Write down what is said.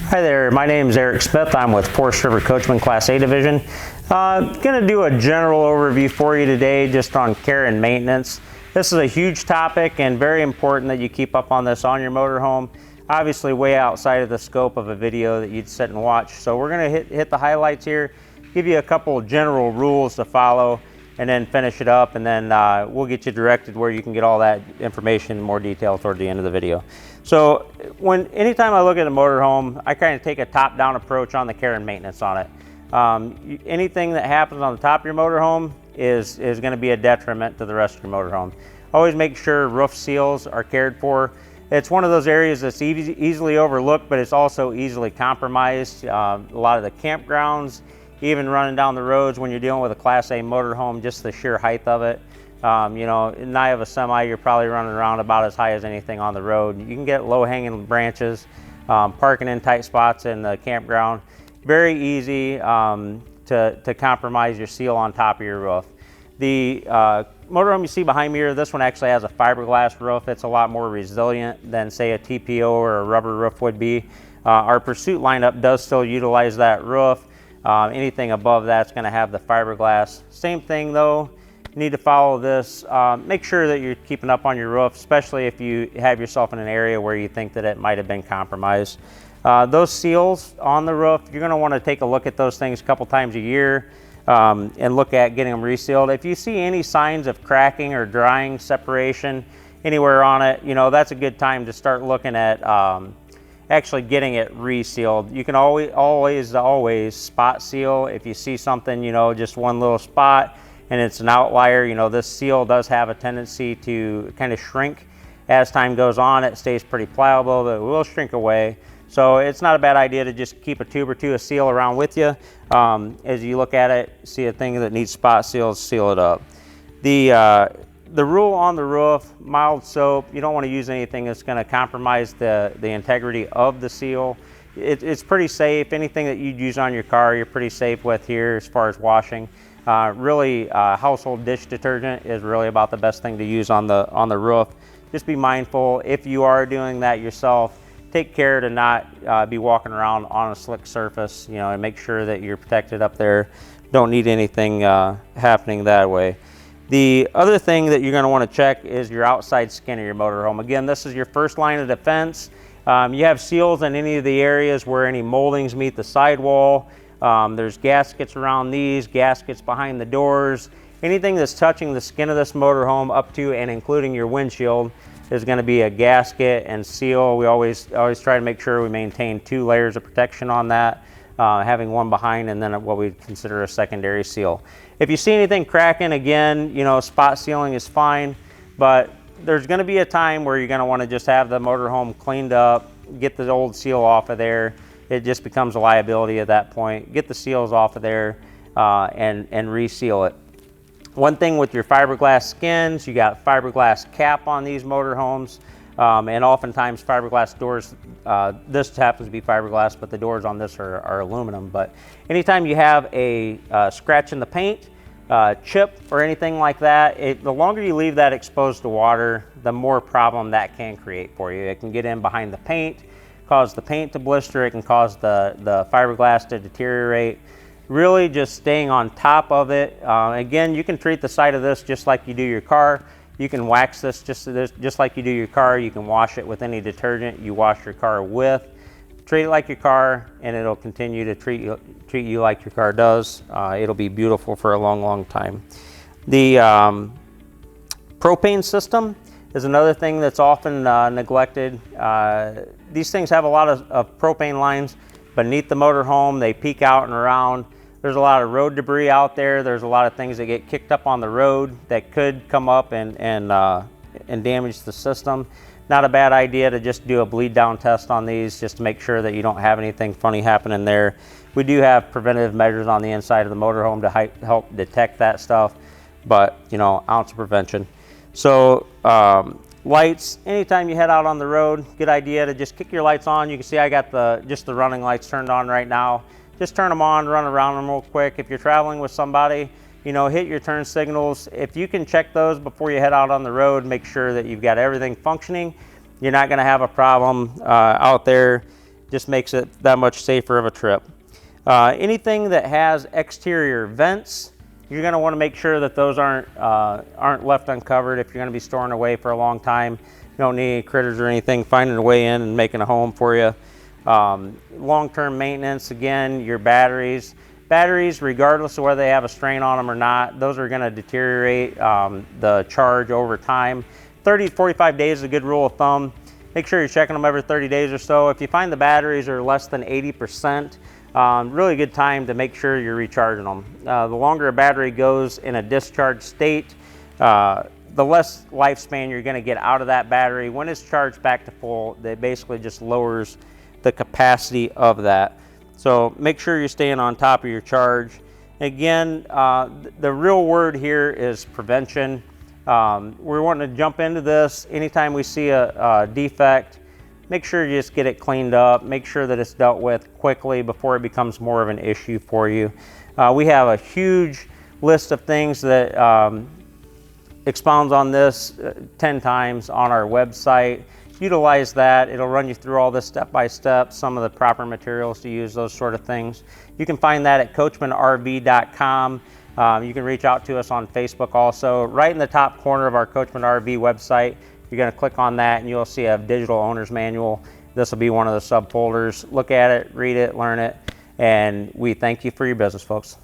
Hi there, my name is Eric Smith. I'm with Forest River Coachman Class A Division. Going to do a general overview for you today just on care and maintenance. This is a huge topic and very important that you keep up on this on your motorhome. Obviously way outside of the scope of a video that you'd sit and watch. So we're going to hit the highlights here, give you a couple general rules to follow, and then finish it up, and then we'll get you directed where you can get all that information in more detail toward the end of the video. So anytime I look at a motorhome, I kind of take a top-down approach on the care and maintenance on it. Anything that happens on the top of your motorhome is going to be a detriment to the rest of your motorhome. Always make sure roof seals are cared for. It's one of those areas that's easily overlooked, but it's also easily compromised. A lot of the campgrounds, even running down the roads when you're dealing with a Class A motorhome, just the sheer height of it. You know, in the eye of a semi, you're probably running around about as high as anything on the road. You can get low-hanging branches, parking in tight spots in the campground. Very easy to compromise your seal on top of your roof. The motorhome you see behind me here, this one actually has a fiberglass roof. It's a lot more resilient than, say, a TPO or a rubber roof would be. Our Pursuit lineup does still utilize that roof. Anything above that's going to have the fiberglass. Same thing though, you need to follow this. Make sure that you're keeping up on your roof, especially if you have yourself in an area where you think that it might have been compromised. Those seals on the roof, you're going to want to take a look at those things a couple times a year and look at getting them resealed. If you see any signs of cracking or drying separation anywhere on it, you know, that's a good time to start looking at actually getting it resealed. You can always spot seal. If you see something, you know, just one little spot and it's an outlier, you know, this seal does have a tendency to kind of shrink as time goes on. It stays pretty pliable, but it will shrink away. So it's not a bad idea to just keep a tube or two of seal around with you. As you look at it, see a thing that needs spot seals, seal it up. The rule on the roof, mild soap. You don't want to use anything that's going to compromise the integrity of the seal. It's pretty safe. Anything that you'd use on your car, you're pretty safe with here as far as washing. Really, household dish detergent is really about the best thing to use on the roof. Just be mindful if you are doing that yourself. Take care to not be walking around on a slick surface, you know, and make sure that you're protected up there. Don't need anything happening that way. The other thing that you're going to want to check is your outside skin of your motorhome. Again, this is your first line of defense. You have seals in any of the areas where any moldings meet the sidewall. There's gaskets around these, gaskets behind the doors. Anything that's touching the skin of this motorhome up to and including your windshield is going to be a gasket and seal. We always try to make sure we maintain 2 layers of protection on that. Having one behind and then what we consider a secondary seal. If you see anything cracking, again, you know, spot sealing is fine, but there's going to be a time where you're going to want to just have the motorhome cleaned up, get the old seal off of there. It just becomes a liability at that point. Get the seals off of there and reseal it. One thing with your fiberglass skins, you got fiberglass cap on these motorhomes. And oftentimes fiberglass doors, this happens to be fiberglass, but the doors on this are aluminum. But anytime you have a scratch in the paint, chip or anything like that, the longer you leave that exposed to water, the more problem that can create for you. It can get in behind the paint, cause the paint to blister, it can cause the fiberglass to deteriorate. Really just staying on top of it. Again, you can treat the side of this just like you do your car. You can wax this just like you do your car. You can wash it with any detergent you wash your car with. Treat it like your car, and it'll continue to treat you like your car does. It'll be beautiful for a long, long time. The propane system is another thing that's often neglected. These things have a lot of propane lines beneath the motorhome. They peek out and around. There's a lot of road debris out there. There's a lot of things that get kicked up on the road that could come up and damage the system. Not a bad idea to just do a bleed down test on these just to make sure that you don't have anything funny happening there. We do have preventative measures on the inside of the motorhome to help detect that stuff, but you know, ounce of prevention. So lights, anytime you head out on the road, good idea to just kick your lights on. You can see I got just the running lights turned on right now. Just turn them on, run around them real quick. If you're traveling with somebody, you know, hit your turn signals. If you can check those before you head out on the road, make sure that you've got everything functioning. You're not going to have a problem out there. just makes it that much safer of a trip. Anything that has exterior vents, you're going to want to make sure that those aren't left uncovered if you're going to be storing away for a long time. You don't need any critters or anything finding a way in and making a home for you. Long-term maintenance, again, your batteries. Batteries, regardless of whether they have a strain on them or not, those are going to deteriorate the charge over time. 30 to 45 days is a good rule of thumb. Make sure you're checking them every 30 days or so. If you find the batteries are less than 80%, really good time to make sure you're recharging them. The longer a battery goes in a discharged state, the less lifespan you're going to get out of that battery. When it's charged back to full, it basically just lowers the capacity of that. So make sure you're staying on top of your charge. Again, the real word here is prevention. We're wanting to jump into this. Anytime we see a defect, make sure you just get it cleaned up. Make sure that it's dealt with quickly before it becomes more of an issue for you. We have a huge list of things that expounds on this 10 times on our website. Utilize that. It'll run you through all this step by step, some of the proper materials to use, those sort of things. You can find that at coachmanrv.com. You can reach out to us on Facebook also. Right in the top corner of our Coachman RV website, you're going to click on that and you'll see a digital owner's manual. This will be one of the subfolders. Look at it, read it, learn it, and we thank you for your business, folks.